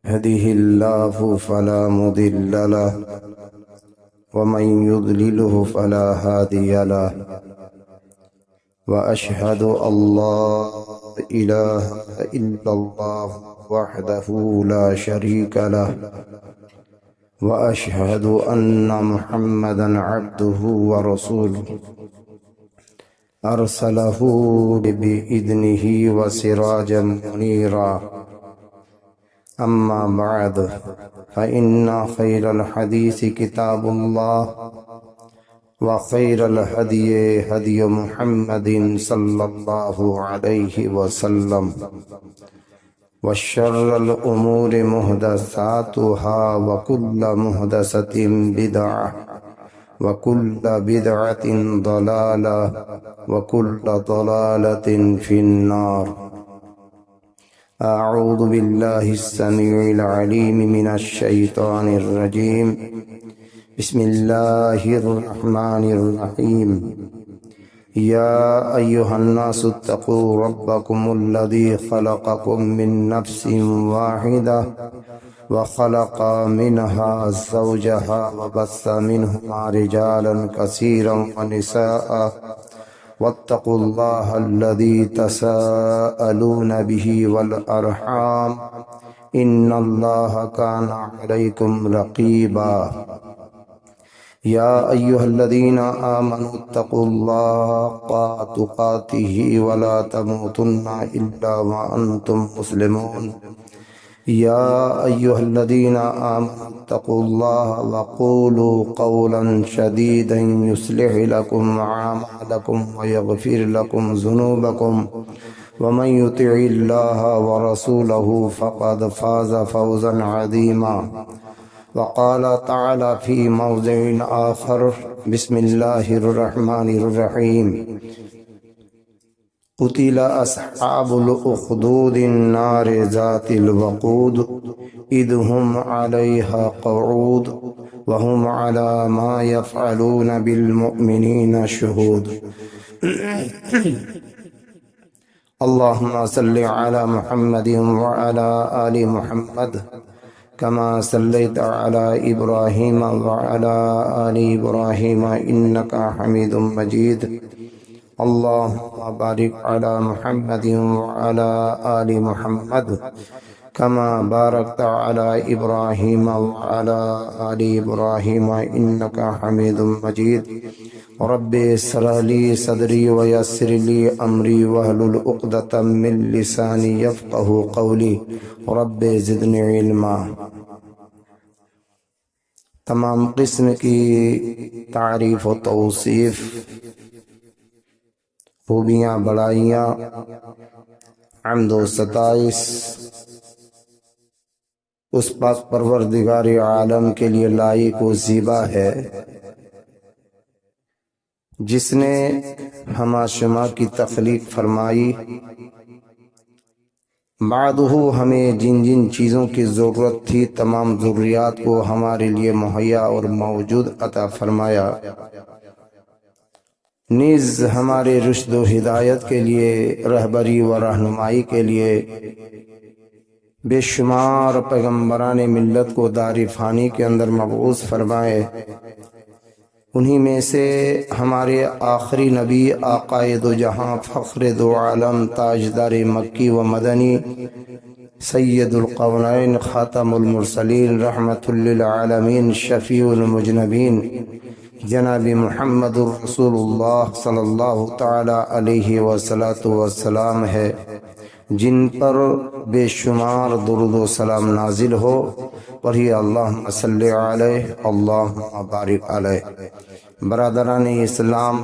يهده الله فلا مضل له ومن يضلله فلا هادي له وأشهد أن لا إله إلا الله وحده لا شريك له وأشهد أن محمدا عبده ورسوله أرسله بإذنه وسراجا منيرا أما بعد فإن خير الحديث كتاب الله وخير الهدي هدي محمد صلى الله عليه وسلم وشر الأمور محدثاتها وكل محدثة بدعة وكل بدعة ضلالة وكل ضلالة في النار. أعوذ بالله السميع العليم من الشيطان الرجيم. بسم الله الرحمن الرحيم. يا أيها الناس اتقوا ربكم الذي خلقكم من نفس واحدة وخلق منها زوجها وبث منهما رجالا كثيرا ونساء واتقوا الله الذي تساءلون به والأرحام إن الله كان عليكم رقيبا. يا أيها الذين آمنوا اتقوا الله حق تقاته ولا تموتن إلا وأنتم مسلمون. يا أيها الذين آمنوا اتقوا الله وقولوا قولا سديدا يصلح لكم أعمالكم ويغفر لكم ذنوبكم ومن يطع الله ورسوله فقد فاز فوزا عظيما. وقال تعالى في موضع آخر: بسم الله الرحمن الرحيم. قتل أصحاب الأخدود النار ذات الوقود إذ هم عليها قعود وهم على ما يفعلون بالمؤمنين شهود. اللهم صل على محمد وعلى آل محمد كما صليت على إبراهيم وعلى آل إبراهيم إنك حميد مجيد. اللهم بارك على محمد وعلى آل محمد كما باركت على إبراهيم وعلى آل إبراهيم إنك حميد مجيد. رب اشرح لي صدري ويسر لي أمري واحلل عقدة من لساني يفقهوا قولي رب زدني علما. تمام قسم کی تعریف و توصیف، خوبیاں، بڑائیاں، حمد و ستائش اس پاک پروردگار عالم کے لیے لائق و زیبا ہے جس نے ہما شما کی تخلیق فرمائی. بعدہ ہمیں جن جن چیزوں کی ضرورت تھی تمام ضروریات کو ہمارے لیے مہیا اور موجود عطا فرمایا. نیز ہمارے رشد و ہدایت کے لیے، رہبری و رہنمائی کے لیے بے شمار پیغمبران ملت کو دار فانی کے اندر مبعوث فرمائے. انہی میں سے ہمارے آخری نبی آقائے دو جہاں، فخر دو عالم، تاجدار مکی و مدنی، سید القونین، خاتم المرسلین، رحمت للعالمین، شفیع المجنبین، جناب محمد الرسول اللہ صلی اللہ تعالی علیہ وسلم ہے، جن پر بے شمار درود و سلام نازل ہو. پڑھیے اللہم صلی علیہ، اللہم بارک علیہ. برادران اسلام،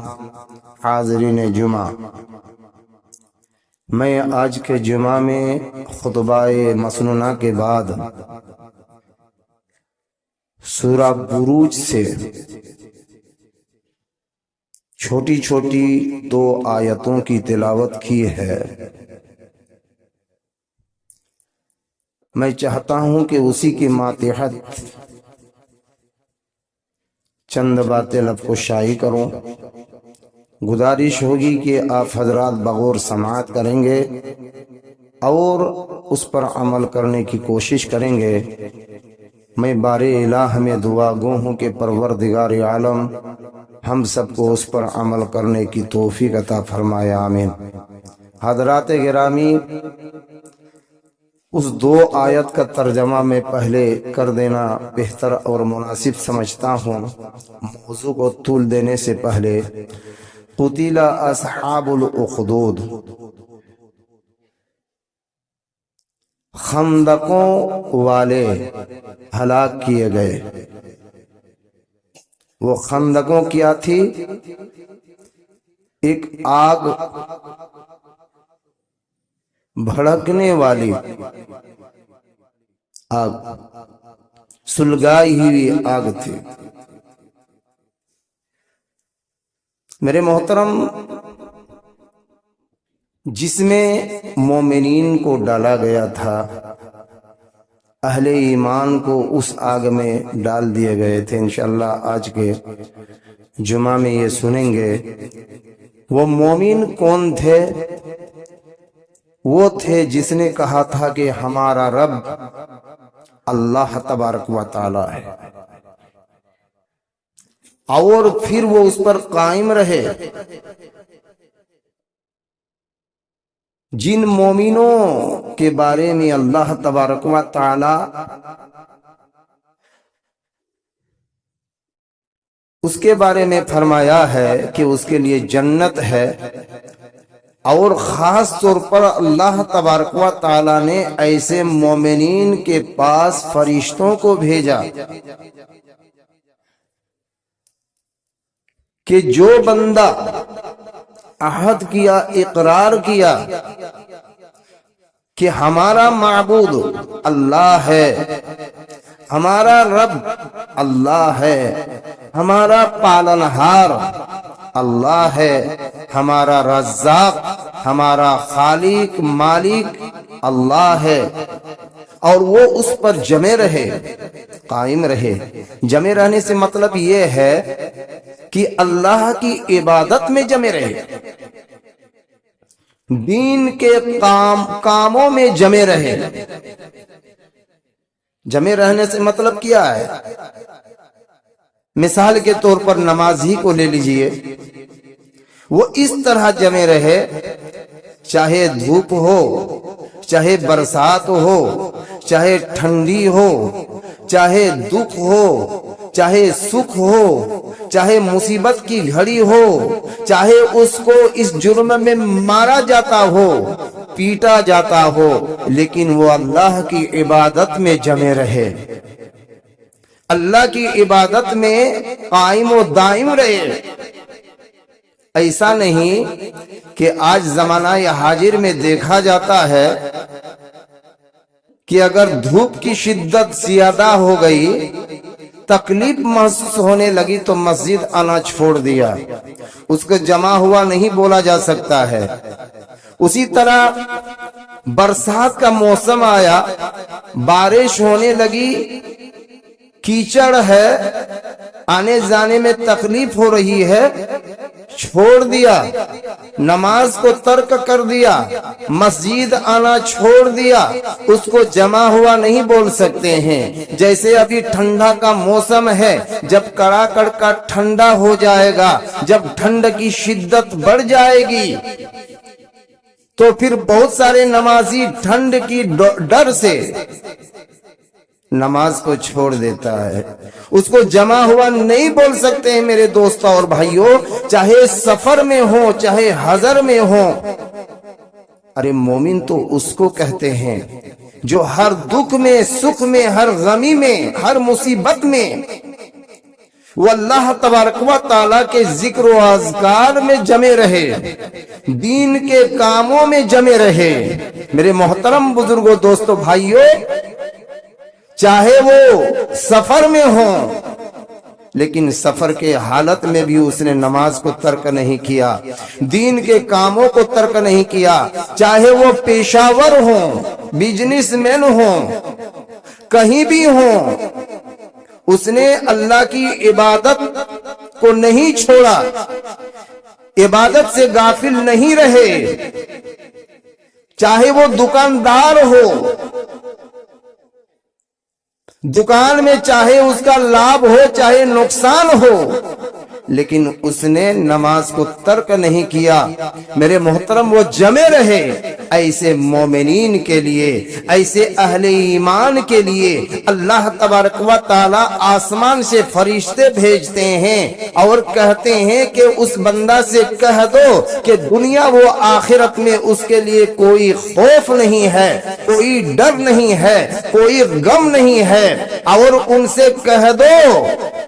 حاضرین جمعہ، میں آج کے جمعہ میں خطبہ مسنونہ کے بعد سورہ بروج سے چھوٹی چھوٹی 2 آیتوں کی تلاوت کی ہے. میں چاہتا ہوں کہ اسی کے ماتحت چند باتیں لفظ شائع کروں. گزارش ہوگی کہ آپ حضرات بغور سماعت کریں گے اور اس پر عمل کرنے کی کوشش کریں گے۔ میں بارے الہ میں دعا گو ہوں کہ پروردگار عالم ہم سب کو اس پر عمل کرنے کی توفیق عطا فرمائے، آمین۔ حضرات گرامی، اس 2 آیت کا ترجمہ میں پہلے کر دینا بہتر اور مناسب سمجھتا ہوں موضوع کو طول دینے سے پہلے۔ قتل اصحاب الاخدود، خندقوں والے ہلاک کیے گئے۔ وہ خندقوں کیا تھی؟ ایک آگ بھڑکنے والی آگ، سلگائی ہوئی آگ تھی۔ میرے محترم، جس میں مومنین کو ڈالا گیا تھا، اہل ایمان کو اس آگ میں ڈال دیے گئے تھے۔ انشاءاللہ آج کے جمعہ میں یہ سنیں گے۔ وہ مومن کون تھے؟ وہ تھے جس نے کہا تھا کہ ہمارا رب اللہ تبارک و تعالی ہے، اور پھر وہ اس پر قائم رہے۔ جن مومنوں کے بارے میں اللہ تبارک و تعالی اس کے بارے میں فرمایا ہے کہ اس کے لیے جنت ہے، اور خاص طور پر اللہ تبارک و تعالی نے ایسے مومنین کے پاس فرشتوں کو بھیجا کہ جو بندہ عہد کیا، اقرار کیا کہ ہمارا معبود اللہ ہے، ہمارا رب اللہ ہے، ہمارا پالنہار اللہ ہے، ہمارا رزاق، ہمارا خالق مالک اللہ ہے، اور وہ اس پر جمے رہے، قائم رہے۔ جمے رہنے سے مطلب یہ ہے کہ اللہ کی عبادت میں جمے رہے، دین کے کاموں میں جمے رہے۔ جمے رہنے سے مطلب کیا ہے؟ مثال کے طور پر نماز ہی کو لے لیجئے، وہ اس طرح جمے رہے، چاہے دھوپ ہو، چاہے برسات ہو، چاہے ٹھنڈی ہو، چاہے دکھ ہو، چاہے سکھ ہو، چاہے مصیبت کی گھڑی ہو، چاہے اس کو اس جرم میں مارا جاتا ہو، پیٹا جاتا ہو، لیکن وہ اللہ کی عبادت میں جمے رہے، اللہ کی عبادت میں قائم و دائم رہے۔ ایسا نہیں کہ آج زمانہ حاضر میں دیکھا جاتا ہے کہ اگر دھوپ کی شدت زیادہ ہو گئی، تکلیف محسوس ہونے لگی تو مسجد آنا چھوڑ دیا، اس کو جمع ہوا نہیں بولا جا سکتا ہے۔ اسی طرح برسات کا موسم آیا، بارش ہونے لگی، کیچڑ ہے، آنے جانے میں تکلیف ہو رہی ہے، چھوڑ دیا، نماز کو ترک کر دیا، مسجد آنا چھوڑ دیا، اس کو جمع ہوا نہیں بول سکتے ہیں۔ جیسے ابھی ٹھنڈا کا موسم ہے، جب کڑاکڑ کا ٹھنڈا ہو جائے گا، جب ٹھنڈ کی شدت بڑھ جائے گی تو پھر بہت سارے نمازی ٹھنڈ کی ڈر سے نماز کو چھوڑ دیتا ہے، اس کو جمع ہوا نہیں بول سکتے ہیں۔ میرے دوستوں اور بھائیوں، چاہے سفر میں ہو، چاہے حضر میں ہو، ارے مومن تو اس کو کہتے ہیں جو ہر دکھ میں، سکھ میں، ہر غمی میں، ہر مصیبت میں وہ اللہ تبارک و تعالیٰ کے ذکر و اذکار میں جمے رہے، دین کے کاموں میں جمے رہے۔ میرے محترم بزرگوں، دوستوں، بھائیوں، چاہے وہ سفر میں ہوں، لیکن سفر کے حالت میں بھی اس نے نماز کو ترک نہیں کیا، دین کے کاموں کو ترک نہیں کیا۔ چاہے وہ پیشہ ور ہوں، بزنس مین ہوں، کہیں بھی ہوں، اس نے اللہ کی عبادت کو نہیں چھوڑا، عبادت سے غافل نہیں رہے۔ चाहे वो दुकानदार हो, दुकान में चाहे उसका लाभ हो चाहे नुकसान हो, लेकिन उसने नमाज को तर्क नहीं किया। मेरे मोहतरम, वो जमे रहे। ऐसे मोमिनीन के लिए, ऐसे अहले ईमान के लिए अल्लाह तबारक व तआला आसमान से फरिश्ते भेजते हैं और कहते हैं कि उस बंदा से कह दो कि दुनिया वो आखिरत में उसके लिए कोई खौफ नहीं है, कोई डर नहीं है, कोई गम नहीं है। और उनसे कह दो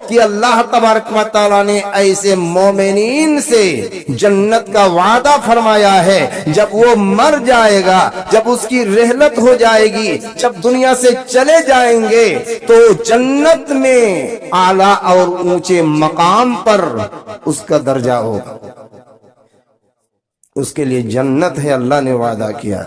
कि अल्लाह तबारक व तआला ने ऐसे मोमिनीन से जन्नत का वादा फरमाया है। जब वो मर जाएगा, जब उसकी रहलत हो जाएगी, जब दुनिया से चले जाएंगे, तो जन्नत में आला और ऊंचे मकाम पर उसका दर्जा होगा। उसके लिए जन्नत है, अल्लाह ने वादा किया।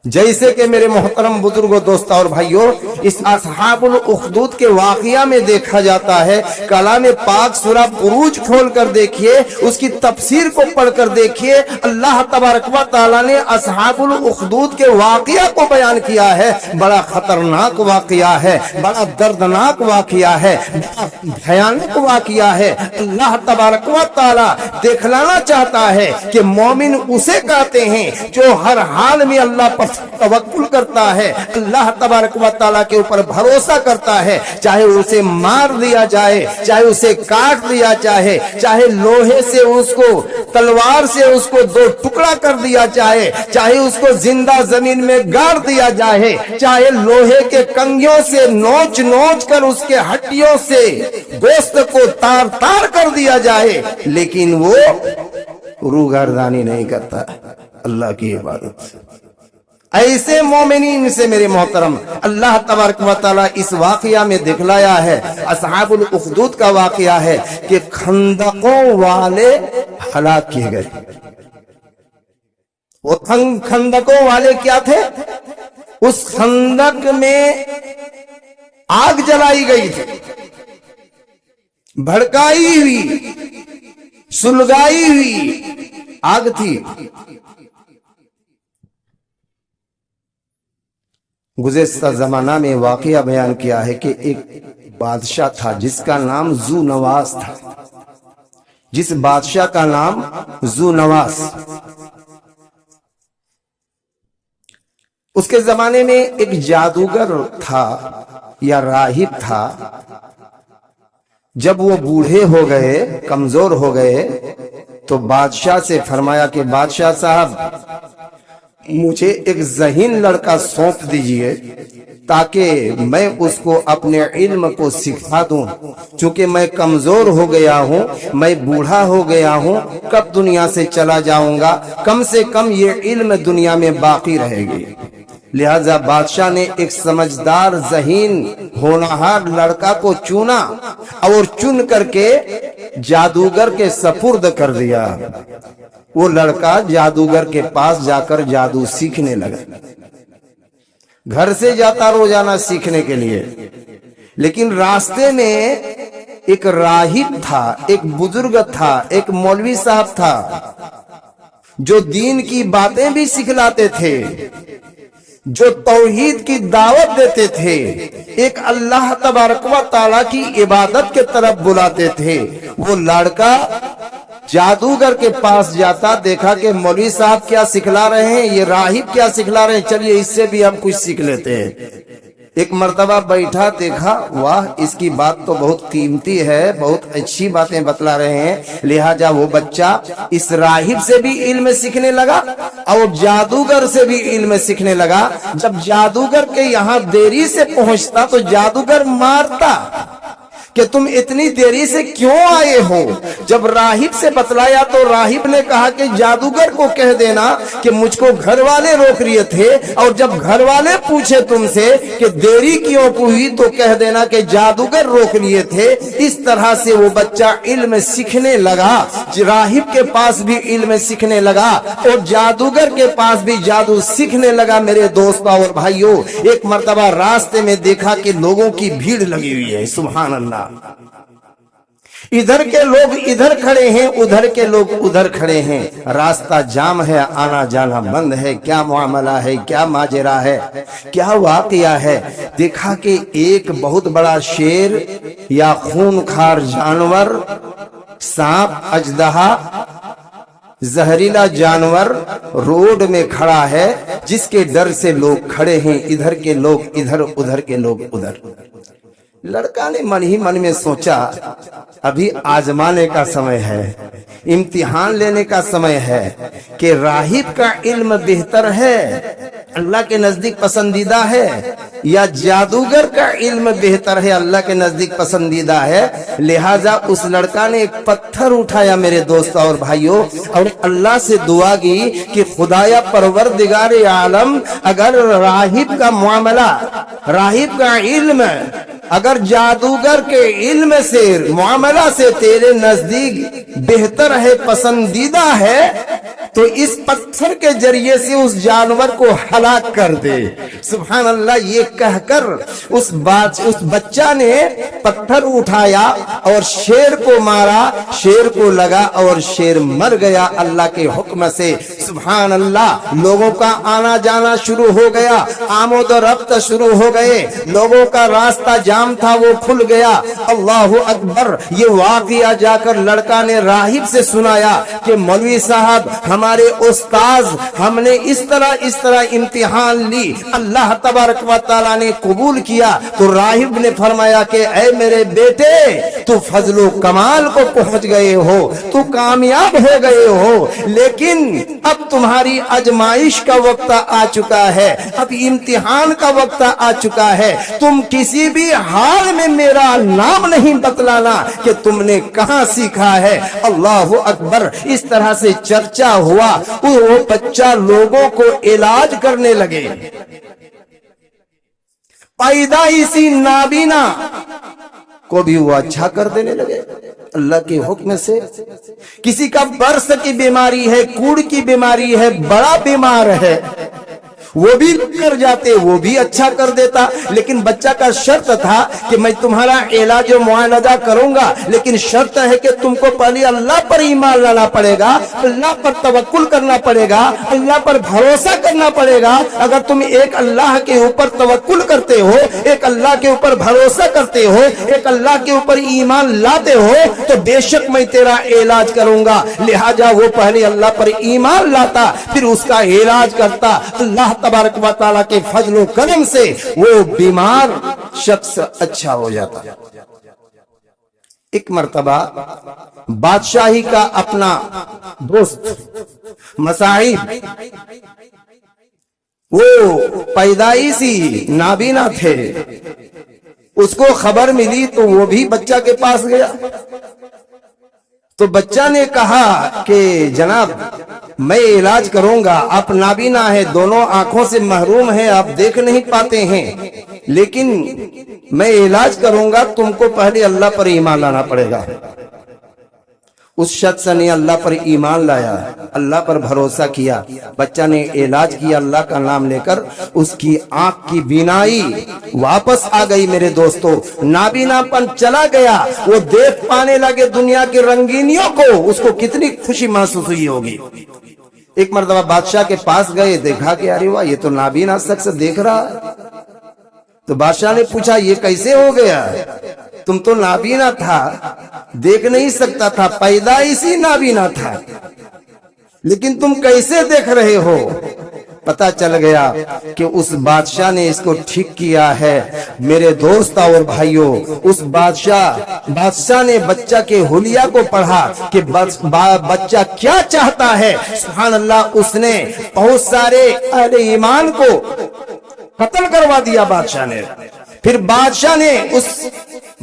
जैसे कि मेरे मोहतरम बुजुर्गों, दोस्तों और भाइयों, इस असहाबुल उखदूद के वाकया में देखा जाता है। कलाम पाक सूरा बुरूज खोल कर देखिए, उसकी तफसीर को पढ़ कर देखिए। अल्लाह तबारक व तआला ने असहाबुल उखदूद के वाकया को बयान किया है। बड़ा खतरनाक वाकया है, बड़ा दर्दनाक वाकया है, बड़ा भयानक वाकया है। अल्लाह तबारक व तआला दिखलाना चाहता है कि मोमिन उसे कहते हैं जो हर हाल में अल्लाह पर तवक्कुल करता है, अल्लाह तबारक व तआला के ऊपर भरोसा करता है। चाहे उसे मार दिया जाए, चाहे उसे काट दिया जाए, चाहे लोहे से उसको, तलवार से उसको दो टुकड़ा कर दिया जाए, चाहे उसको जिंदा जमीन में गाड़ दिया जाए, चाहे लोहे के कंगियों से नोच नोच कर उसके हड्डियों से गोश्त को तार तार कर दिया जाए, लेकिन वो रूहगर्दानी नहीं करता अल्लाह की इबादत। ऐसे मोमिनीन से मेरे मोहतरम अल्लाह तबारक व तआला इस वाकया में दिखलाया है। असहाबुल उखदूद का वाकया है कि खंदकों वाले हलाक किए गए। वो खंदकों वाले क्या थे? उस खंदक में आग जलाई गई थी, भड़काई हुई, सुलगाई हुई आग थी। गुज़िश्ता ज़माना में वाक़या बयान किया है कि एक बादशाह था जिसका नाम ज़ू नवास था। जिस बादशाह का नाम ज़ू नवास, उसके जमाने में एक जादूगर था या राहिब था। जब वो बूढ़े हो गए, कमजोर हो गए, तो बादशाह से फरमाया कि बादशाह साहब, मुझे एक ज़हीन लड़का सौंप दीजिए ताकि मैं उसको अपने इल्म को सिखा दूं। चूंकि मैं कमजोर हो गया हूं, मैं बूढ़ा हो गया हूं, कब दुनिया से चला जाऊंगा, कम से कम ये इल्म दुनिया में बाकी रहेगी। लिहाजा बादशाह ने एक समझदार ज़हीन होनहार लड़का को चुना और चुन करके जादूगर के सपुर्द कर दिया। वो लड़का जादूगर के पास जाकर जादू सीखने लगा। घर से जाता रोजाना सीखने के लिए, लेकिन रास्ते में एक राहिब था, एक बुजुर्ग था, एक मौलवी साहब था जो दीन की बातें भी सिखलाते थे, जो तौहीद की दावत देते थे, एक अल्लाह तबारक व तआला की इबादत के तरफ बुलाते थे। वो लड़का जादूगर के पास जाता, देखा कि मौलवी साहब क्या सिखला रहे हैं, ये राहिब क्या सिखला रहे हैं, चलिए इससे भी हम कुछ सीख लेते हैं। एक मर्तबा बैठा, देखा वाह इसकी बात तो बहुत कीमती है, बहुत अच्छी बातें बतला रहे हैं। लिहाजा वो बच्चा इस राहिब से भी इल्म सीखने लगा और जादूगर से भी इल्म सीखने लगा। जब जादूगर के यहाँ देरी से पहुंचता तो जादूगर मारता कि तुम इतनी देरी से क्यों आए हो। जब राहिब से बतलाया तो राहिब ने कहा कि जादूगर को कह देना कि मुझको घर वाले रोक रहे थे, और जब घर वाले पूछे तुमसे कि देरी क्यों हुई तो कह देना कि जादूगर रोक लिए थे। इस तरह से वो बच्चा इल्म सीखने लगा, राहिब के पास भी इल्म सीखने लगा और जादूगर के पास भी जादू सीखने लगा। मेरे दोस्तों और भाइयों, एक मर्तबा रास्ते में देखा कि लोगों की भीड़ लगी हुई है, सुभान अल्लाह। इधर के लोग इधर खड़े हैं, उधर के लोग उधर खड़े हैं, रास्ता जाम है, आना जाना बंद है। क्या मामला है, क्या माजरा है, क्या वाकया है? देखा कि एक बहुत बड़ा शेर या खूनखार जानवर, सांप, अजदहा, जहरीला जानवर रोड में खड़ा है, जिसके डर से लोग खड़े हैं, इधर के लोग इधर, उधर के लोग उधर। लड़का ने मन ही मन में सोचा, अभी आजमाने का समय है, इम्तिहान लेने का समय है कि राहिब का इल्म बेहतर है, अल्लाह के नजदीक पसंदीदा है, या जादूगर का इल्म बेहतर है, अल्लाह के नजदीक पसंदीदा है। लिहाजा उस लड़का ने एक पत्थर उठाया मेरे दोस्तों और भाइयों, और अल्लाह से दुआ की कि खुदाया परवरदिगार आलम, अगर राहिब का मामला, राहिब का इल्म अगर जादूगर के इल्म से, मामला से तेरे नजदीक बेहतर है, पसंदीदा है, तो इस पत्थर के जरिए से उस जानवर को हलाक कर दे। सुभान अल्लाह। ये कहकर उस बच्चा ने पत्थर उठाया और शेर को मारा, शेर को लगा और शेर मर गया अल्लाह के हुक्म से। सुभान अल्लाह। लोगों का आना जाना शुरू हो गया, आमद और रफ्त शुरू हो गए, लोगों का रास्ता जाम था वो खुल गया। अल्लाहु अकबर। ये वाकया जाकर लड़का ने राहिब से सुनाया कि मौलवी साहब, हमारे उस्ताद, हमने इस तरह इम्तिहान ली, अल्लाह तबारक व तआला ने कबूल किया। तो राहिब ने फरमाया कि ऐ मेरे बेटे, तू फजलो कमाल को पहुंच गए हो, तू कामयाब हो गए हो, लेकिन अब तुम्हारी आजमाइश का वक्त आ चुका है, अब इम्तिहान का वक्त आ चुका है। तुम किसी भी हाल में मेरा नाम नहीं बतलाना कि तुमने कहां सीखा है। अल्लाहु अकबर। इस तरह से चर्चा हुआ। वो बच्चा लोगों को इलाज करने लगे। पैदाइशी नाबीना को भी वो अच्छा कर देने लगे अल्लाह के हुक्म से। किसी का बर्स की बीमारी है, कूड़ की बीमारी है, बड़ा बीमार है, वो भी कर जाते, वो भी अच्छा कर देता। लेकिन बच्चा का शर्त था कि मैं तुम्हारा इलाज और मुआलजा करूंगा, लेकिन शर्त है कि तुमको पहले अल्लाह पर ईमान लाना पड़ेगा, अल्लाह पर तवक्कुल करना पड़ेगा, अल्लाह पर भरोसा करना पड़ेगा। अगर तुम एक अल्लाह के ऊपर तवक्कुल करते हो, एक अल्लाह के ऊपर भरोसा करते हो, एक अल्लाह के ऊपर ईमान लाते हो, तो बेशक मैं तेरा इलाज करूंगा। लिहाजा वो पहले अल्लाह पर ईमान लाता, फिर उसका इलाज करता। अल्लाह तबारक व तआला के फजलो करम से वो बीमार शख्स अच्छा हो जाता। एक मर्तबा बादशाही का अपना दोस्त मसाहिब, वो पैदाइशी नाबीना थे, उसको खबर मिली तो वो भी बच्चा के पास गया। तो बच्चा ने कहा कि जनाब मैं इलाज करूंगा, आप नाबीना है, दोनों आंखों से महरूम है, आप देख नहीं पाते हैं, लेकिन मैं इलाज करूंगा, तुमको पहले अल्लाह पर ईमान लाना पड़ेगा। उस शख्स ने अल्लाह पर ईमान लाया, अल्लाह पर भरोसा किया, बच्चा ने इलाज किया अल्लाह का नाम लेकर, उसकी आंख की बीनाई वापस आ गई। मेरे दोस्तों, नाबीनापन चला गया, वो देख पाने लगे दुनिया की रंगीनियों को, उसको कितनी खुशी महसूस हुई होगी। एक मर्तबा बादशाह के पास गए, देखा कि अरे वाह, ये तो नाबीना शख्स देख रहा है। तो बादशाह ने पूछा ये कैसे हो गया, तुम तो नाबीना था, देख नहीं सकता था, पैदाइशी नाबीना था, लेकिन तुम कैसे देख रहे हो। पता चल गया कि उस बादशाह ने इसको ठीक किया है। मेरे दोस्त और भाइयों, उस बादशाह ने बच्चा के हुलिया को पढ़ा कि बच्चा क्या चाहता है। सुभान अल्लाह। उसने बहुत सारे अहले ईमान को कत्ल करवा दिया बादशाह ने। फिर बादशाह ने उस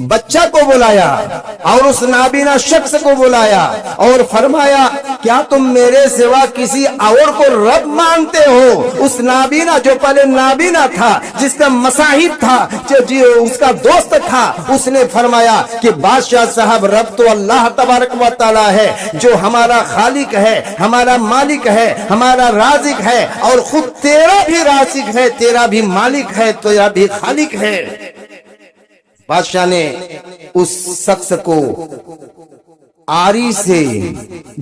बच्चा को बुलाया और उस नाबीना शख्स को बुलाया और फरमाया क्या तुम मेरे सिवा किसी और को रब मानते हो। उस नाबीना, जो पहले नाबीना था, जिसका मसाहिब था, जो उसका दोस्त था, उसने फरमाया कि बादशाह साहब, रब तो अल्लाह तबारक व तआला है, जो हमारा खालिक है, हमारा मालिक है, हमारा राज़िक है, और खुद तेरा भी राज़िक है, तेरा भी मालिक है, तेरा भी खालिक है। बादशाह ने उस शख्स को आरी से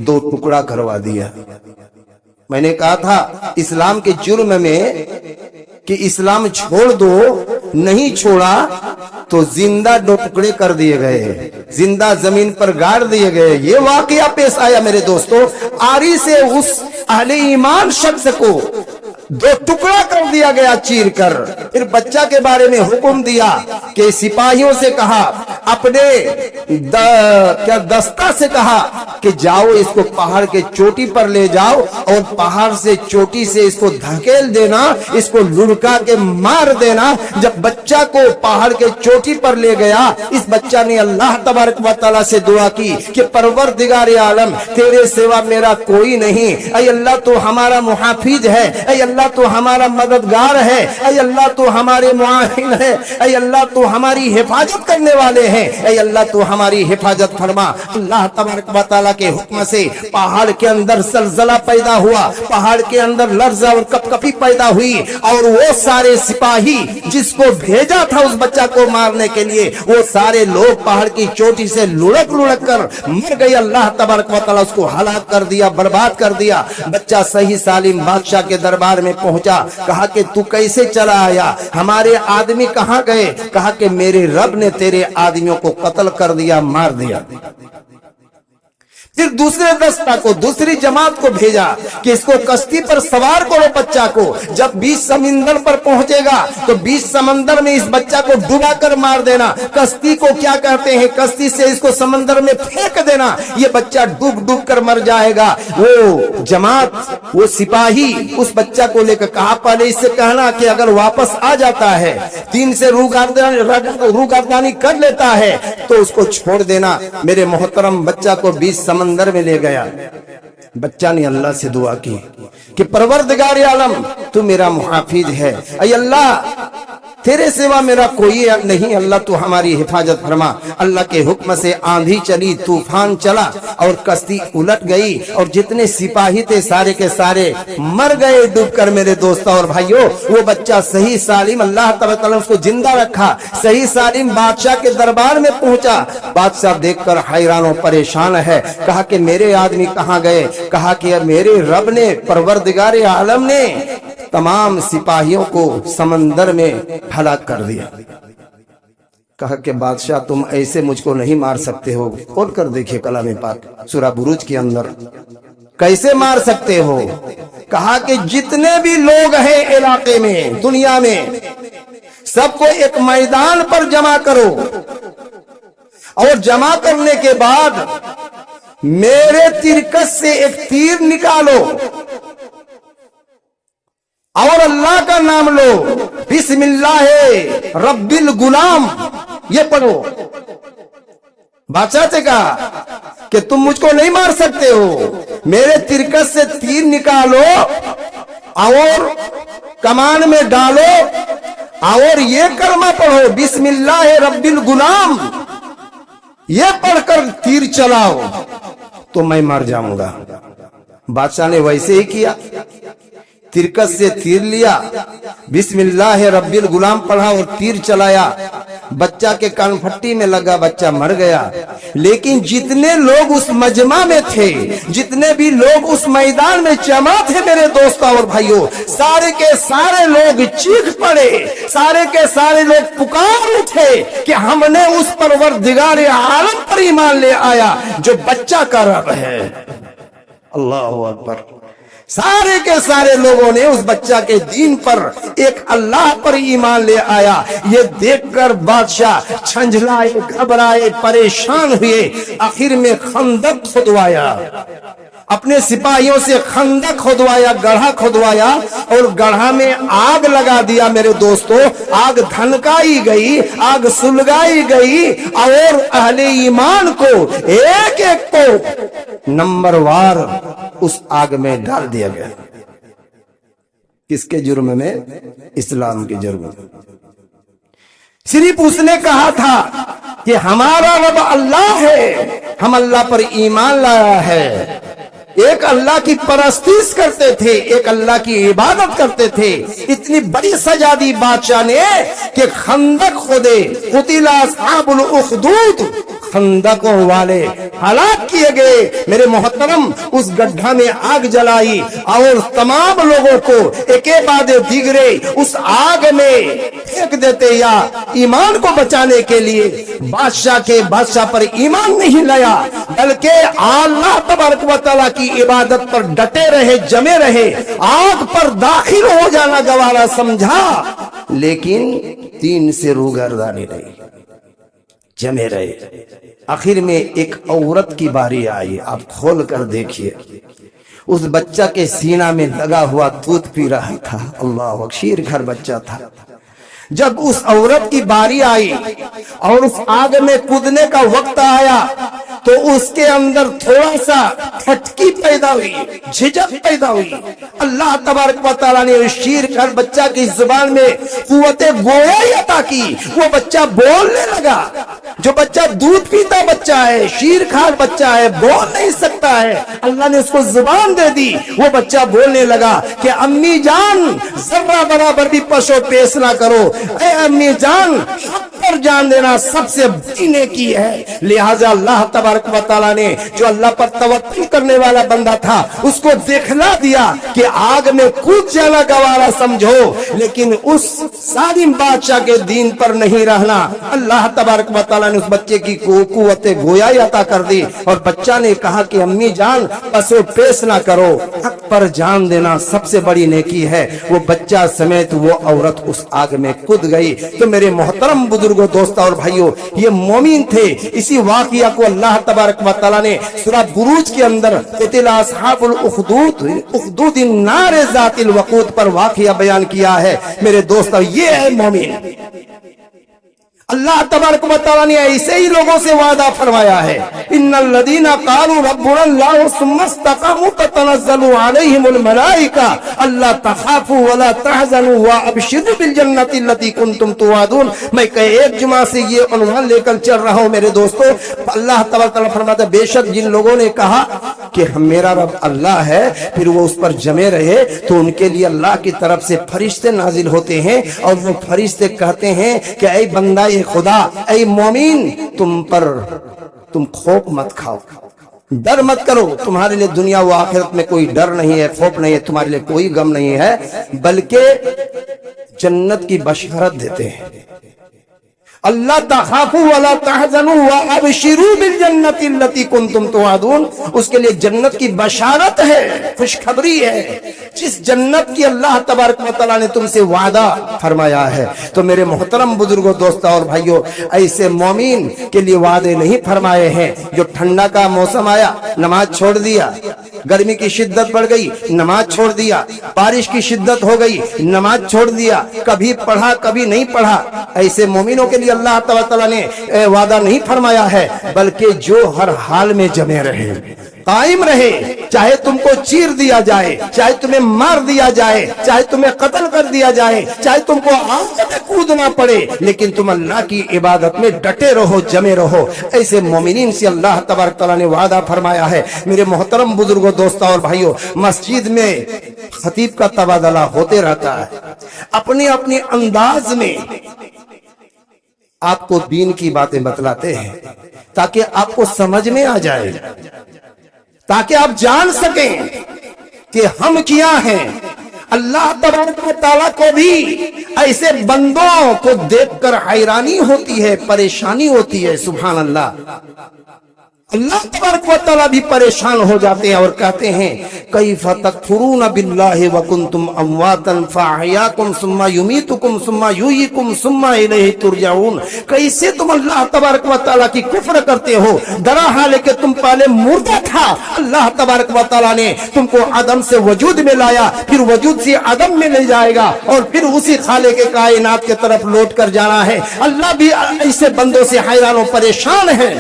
2 टुकड़ा करवा दिया। मैंने कहा था इस्लाम के जुर्म में कि इस्लाम छोड़ दो, नहीं छोड़ा तो जिंदा 2 टुकड़े कर दिए गए, जिंदा जमीन पर गाड़ दिए गए। ये वाकया पेश आया मेरे दोस्तों। आरी से उस अहले ईमान शख्स को 2 टुकड़ा कर दिया गया चीर कर। फिर बच्चा के बारे में हुक्म दिया कि सिपाहियों से कहा, अपने दस्ता से कहा कि जाओ इसको पहाड़ के चोटी पर ले जाओ और पहाड़ से चोटी से इसको धकेल देना, इसको लुढ़का के मार देना। जब बच्चा को पहाड़ के चोटी पर ले गया, इस बच्चा ने अल्लाह तबारक व तआला से दुआ की कि परवरदिगार आलम तेरे सिवा मेरा कोई नहीं। ऐ अल्लाह तो हमारा मुहाफिज है, ऐ अल्लाह तो हमारा मददगार है, ऐ अल्लाह तो हमारे मुआहिन है, ऐ अल्लाह तो हमारी हिफाजत करने वाले हैं, ऐ अल्लाह तो हमारी हिफाजत फरमा। अल्लाह तबारक व तआला के हुक्म से पहाड़ के अंदर जलजला पैदा हुआ, पहाड़ के अंदर लर्जा और कपकपी पैदा हुई और वो सारे सिपाही जिसको भेजा था उस बच्चा को मारने के लिए, वो सारे लोग पहाड़ की चोटी से लुढ़क लुढ़क कर मर गए। अल्लाह तबारक व तआला उसको हलाक कर दिया, बर्बाद कर दिया। बच्चा सही सालिम बादशाह के दरबार में पहुंचा। कहा कि तू कैसे चला आया, हमारे आदमी कहां गए? कहा कि मेरे रब ने तेरे आदमियों को कत्ल कर दिया, मार दिया। फिर दूसरे दस्ता को, दूसरी जमात को भेजा कि इसको कश्ती पर सवार करो बच्चा को। जब बीच समंदर पर पहुंचेगा तो बीच समंदर में इस बच्चा को डुबा कर मार देना। कश्ती को क्या कहते हैं, कश्ती से इसको समंदर में फेंक देना। ये बच्चा डूब डूब कर मर जाएगा। वो जमात, वो सिपाही उस बच्चा को लेकर कहा, पहले इससे कहना कि अगर वापस आ जाता है, दीन से रूगर्दानी कर लेता है तो उसको छोड़ देना। मेरे मोहतरम बच्चा को बीच समंदर में ले गया। बच्चा ने अल्लाह से दुआ की कि परवरदिगार आलम तू मेरा मुहाफिज है, ऐ अल्लाह तेरे सिवा मेरा कोई नहीं, अल्लाह तू हमारी हिफाजत फरमा। अल्लाह के हुक्म से आंधी चली, तूफान चला और कश्ती उलट गई और जितने सिपाही थे सारे के सारे मर गए डूबकर। मेरे दोस्तों और भाइयों, वो बच्चा सही सालिम, अल्लाह तआला उसको जिंदा रखा, सही सालिम बादशाह के दरबार में पहुंचा। बादशाह देखकर हैरान और परेशान है। कहा कि मेरे आदमी कहां गए? कहा कि मेरे रब ने, परवरदिगार आलम ने तमाम सिपाहियों को समंदर में हलाक कर दिया। कहा कि बादशाह तुम ऐसे मुझको नहीं मार सकते हो। खोल कर देखिए कलाम पाक सूरा बुरूज के अंदर, कैसे मार सकते हो? कहा कि जितने भी लोग हैं इलाके में, दुनिया में, सबको एक मैदान पर जमा करो और जमा करने के बाद मेरे तिरकस से एक तीर निकालो और अल्लाह का नाम लो, बिस्मिल्लाह रब्बिल गुलाम, ये पढ़ो। बादशाह से कहा कि तुम मुझको नहीं मार सकते हो, मेरे तिरकस से तीर निकालो और कमान में डालो और ये कलमा पढ़ो, बिस्मिल्लाह रब्बिल गुलाम, ये पढ़कर तीर चलाओ तो मैं मर जाऊंगा। बादशाह ने वैसे ही किया, तिरकस से तीर लिया, बिस्मिल्लाह रब्बिल गुलाम पढ़ा और तीर चलाया। बच्चा के कानफट्टी में लगा, बच्चा मर गया। लेकिन जितने लोग उस मजमा में थे, जितने भी लोग उस मैदान में जमा थे मेरे दोस्तों और भाइयों, सारे के सारे लोग चीख पड़े, सारे के सारे लोग पुकार उठे कि हमने उस परवरदिगार आलम पर ईमान ले आया जो बच्चा का रब है। अल्लाहु अकबर। सारे के सारे लोगों ने उस बच्चा के दीन पर, एक अल्लाह पर ईमान ले आया। ये देखकर बादशाह झंझलाए, घबराए, परेशान हुए। आखिर में खंदक खुदवाया, अपने सिपाहियों से खंदक खुदवाया, गढ़ा खुदवाया और गढ़ा में आग लगा दिया। मेरे दोस्तों, आग धनकाई गई, आग सुलगाई गई और अहले ईमान को एक एक को नंबरवार उस आग में डाल दिया गया। किसके जुर्म में? इस्लाम के जुर्म में। सिर्फ उसने कहा था कि हमारा रब अल्लाह है, हम अल्लाह पर ईमान लाया है। एक अल्लाह की परस्तिश करते थे, एक अल्लाह की इबादत करते थे। इतनी बड़ी सजा दी बादशाह ने कि खंदक खुदे, कुतिला अस्हाबुल उखदूद, खंदकों वाले हलाक किए गए। मेरे मोहतरम, उस गड्ढा में आग जलाई और तमाम लोगों को एक बाद दिगरे उस आग में फेंक देते, या ईमान को बचाने के लिए बादशाह पर ईमान नहीं लाया, बल्कि अल्लाह तबारक व तआला की इबादत पर डटे रहे, जमे रहे, आग पर दाखिल हो जाना गवारा समझा, लेकिन दीन से रूगर्दानी रही, जमे रहे। आखिर में एक औरत की बारी आई। आप खोल कर देखिए, उस बच्चा के सीना में लगा हुआ दूध पी रहा था। अल्लाह, शीर घर बच्चा था। जब उस औरत की बारी आई और उस आग में कूदने का वक्त आया, तो उसके अंदर थोड़ा सा फटकी पैदा हुई, झिझक पैदा हुई। अल्लाह तबारक व तआला ने उस शीर घर बच्चा की जुबान में कुव्वते गोया अता की। वो बच्चा बोलने लगा। जो बच्चा दूध पीता बच्चा है, शीर खार बच्चा है, बोल नहीं सकता है, अल्लाह ने उसको जुबान दे दी। वो बच्चा बोलने लगा कि अम्मी जान, जर्रा बराबर भी पशु पेश ना करो। ए अम्मी जान, हक पर जान देना सबसे बड़ी नेकी है। लिहाजा अल्लाह तबारक व तआला ने जो अल्लाह पर तवक्कुल करने वाला बंदा था, उसको दिखला दिया कि आग में कूद जाना गवारा समझो, लेकिन उस जालिम बादशाह के दीन पर नहीं रहना। अल्लाह तबारक व तआला ने उस बच्चे की कुव्वते गोया अता कर दी और बच्चा ने कहा कि अम्मी जान, पशु पेश ना करो, हक पर जान देना सबसे बड़ी नेकी है। वो बच्चा समेत वो औरत उस आग में कूद गई। तो मेरे मोहतरम बुजुर्गों, दोस्तों और भाइयों, ये मोमिन थे। इसी वाकया को अल्लाह तबारक व तआला ने सूरह बुरूज के अंदर कुतिला अस्हाबुल उखदूद नारे ज़ातिल वक़ूद पर वाकया बयान किया है। मेरे दोस्तों, ये है मोमिन। अल्लाह तबारक व तआला ने ऐसे ही लोगों से वादा फरमाया है, इन्नल लदीना क़ालू रब्बुनल्लाहु सुम्मा इस्तक़ामू ततनज़्ज़लु अलैहिमुल मलाइका अल्ला तख़ाफू वला तहज़नू व अबशिरू बिल जन्नति अल्लती कुंतुम तुआदून। मैं एक जुमा से ये उन्वान लेकर चल रहा हूँ मेरे दोस्तों। अल्लाह तबारक व तआला फरमाता, बेशक जिन लोगों ने कहा कि मेरा रब अल्लाह है, फिर वो उस पर जमे रहे, तो उनके लिए अल्लाह की तरफ से फरिश्ते नाजिल होते हैं और वो फरिश्ते कहते हैं कि ऐ बंदा ये खुदा, ऐ मोमिन, तुम खौफ मत खाओ, डर मत करो। तुम्हारे लिए दुनिया व आखिरत में कोई डर नहीं है, खौफ नहीं है, तुम्हारे लिए कोई गम नहीं है, बल्कि जन्नत की बशारत देते हैं। अल्लाह तखाफू वला तहज़नू व अबशिरू बिल जन्नति अल्लती कुंतुम तुआदून। उसके लिए जन्नत की बशारत है, खुशखबरी है, जिस जन्नत की अल्लाह तबारक व तआला ने तुमसे वादा फरमाया है। तो मेरे मोहतरम बुजुर्गों, दोस्तों और भाइयों, ऐसे मोमिन के लिए वादे नहीं फरमाए हैं जो ठंडा का मौसम आया, नमाज छोड़ दिया, गर्मी की शिद्दत बढ़ गई, नमाज छोड़ दिया, बारिश की शिद्दत हो गई, नमाज छोड़ दिया, कभी पढ़ा कभी नहीं पढ़ा। ऐसे मोमिनों के लिए अल्लाह तआला ने वादा नहीं फरमाया है, बल्कि जो हर हाल में जमे रहे, कायम रहे, चाहे तुमको चीर दिया जाए, चाहे तुम्हें मार दिया जाए, चाहे तुम्हें कत्ल कर दिया जाए, चाहे तुमको आग में कूदना पड़े, लेकिन तुम अल्लाह की इबादत में डटे रहो, जमे रहो। ऐसे मोमिनीन से अल्लाह तबारक तआला ने वादा फरमाया है। मेरे मोहतरम बुजुर्गों, दोस्तों और भाइयों, मस्जिद में खतीब का तबादला होते रहता है। अपने अपने अंदाज में आपको दीन की बातें बतलाते हैं ताकि आपको समझ में आ जाए, ताकि आप जान सकें कि हम क्या हैं। अल्लाह तबारक व तआला को भी ऐसे बंदों को देखकर हैरानी होती है, परेशानी होती है। सुभान अल्लाह। अल्लाह तबारक व तआला भी परेशान हो जाते हैं और कहते हैं, कैफ़ तकफुरून बिल्लाहि व कुंतुम अमवातन फअहयाकुम सुम्मा युमीतुकुम सुम्मा युहयिकुम सुम्मा इलैहि तुरजाऊन। कैसे तुम अल्लाह तबारक व तआला की कुफ्र करते हो, दरा हाल के तुम पहले मुर्दा था। अल्लाह तबारक व तआला ने तुमको आदम से वजूद में लाया, फिर वजूद से आदम में ले जाएगा और फिर उसी खाले के कायनात के तरफ लौट कर जाना है। अल्लाह भी ऐसे बंदों से हैरान और परेशान है।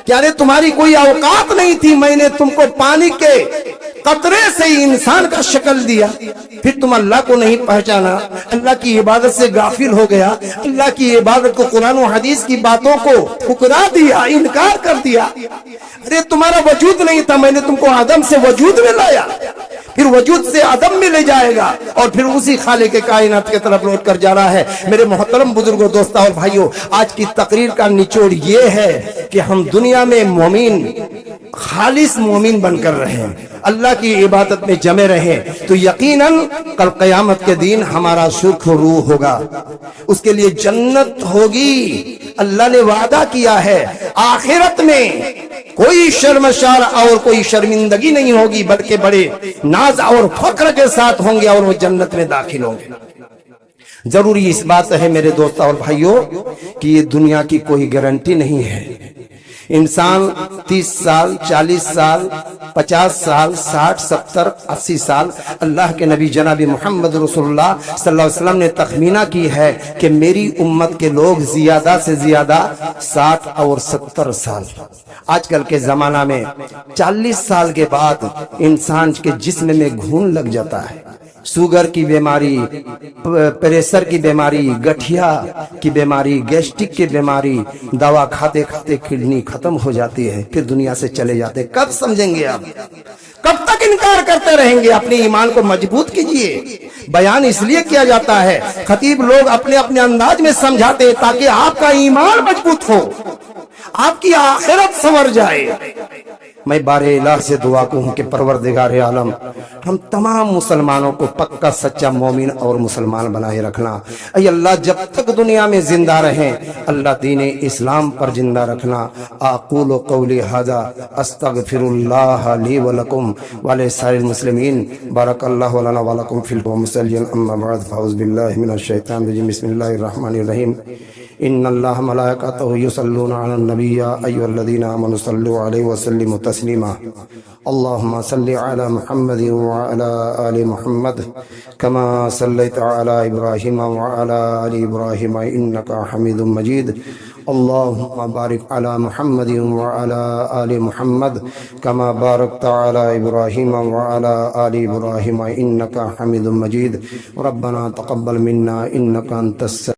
क्या रे तुम्हारी कोई औकात नहीं थी? मैंने तुमको पानी के कतरे से ही इंसान का शक्ल दिया, फिर तुम अल्लाह को नहीं पहचाना, अल्लाह की इबादत से गाफिल हो गया, अल्लाह की इबादत को, कुरान और हदीस की बातों को ठुकरा दिया, इनकार कर दिया। ارے تمہارا وجود نہیں تھا، میں نے تم کو آدم سے وجود میں لایا، پھر وجود سے آدم میں لے جائے گا اور پھر اسی خالق کائنات کی طرف لوٹ کر جا رہا ہے۔ میرے محترم بزرگوں، دوستوں اور بھائیوں، آج کی تقریر کا نچوڑ یہ ہے کہ ہم دنیا میں مومن، خالص مومن بن کر رہیں، اللہ کی عبادت میں جمے رہیں، تو یقیناً کل قیامت کے دن ہمارا سرخ روح ہوگا، اس کے لیے جنت ہوگی۔ اللہ نے وعدہ کیا ہے آخرت میں کوئی شرمشار اور کوئی شرمندگی نہیں ہوگی، بلکہ بڑے ناز اور فخر کے ساتھ ہوں گے اور وہ جنت میں داخل ہوں گے۔ ضروری اس بات ہے میرے دوستوں اور بھائیوں کہ یہ دنیا کی کوئی گارنٹی نہیں ہے۔ انسان 30 سال، 40 سال، 50 سال، 60، 70، 80 سال، اللہ کے نبی جناب محمد رسول اللہ صلی اللہ علیہ وسلم نے تخمینہ کی ہے کہ میری امت کے لوگ زیادہ سے زیادہ 60 اور 70 سال۔ آج کل کے زمانہ میں 40 سال کے بعد انسان کے جسم میں گھون لگ جاتا ہے، شوگر کی بیماری، پریشر کی بیماری، گٹھیا کی بیماری، گیسٹرک کی بیماری، دوا کھاتے کھاتے کڈنی ختم ہو جاتی ہے، پھر دنیا سے چلے جاتے۔ کب سمجھیں گے آپ؟ کب تک انکار کرتے رہیں گے؟ اپنے ایمان کو مضبوط کیجئے۔ بیان اس لیے کیا جاتا ہے، خطیب لوگ اپنے اپنے انداز میں سمجھاتے ہیں تاکہ آپ کا ایمان مضبوط ہو، آپ کی آخرت سنور جائے۔ میں بار الہ سے دعا کروں کہ پروردگار عالم ہم تمام مسلمانوں کو پکا سچا مومن اور مسلمان بنائے رکھنا۔ اے اللہ جب تک دنیا میں زندہ رہیں اللہ دین اسلام پر زندہ رکھنا۔ اقول قولی ھذا استغفر اللہ لی ولکم ولسائر المسلمین۔ بارک اللہ لنا ولکم فی المسلمین۔ اما بعد فاعوذ باللہ من الشیطان الرجیم۔ بسم اللہ الرحمن الرحیم۔ ان اللہ ملائکتہ یصلون علی النبی یا ایھا الذین آمنوا صلوا علیہ وسلموا تسلیما۔ اللهم صل على محمد وعلى آل محمد كما صليت على إبراهيم وعلى آل إبراهيم إنك حميد مجيد۔ اللهم بارك على محمد وعلى آل محمد كما باركت على إبراهيم وعلى آل إبراهيم إنك حميد مجيد۔ ربنا تقبل منا إنك أنت السميع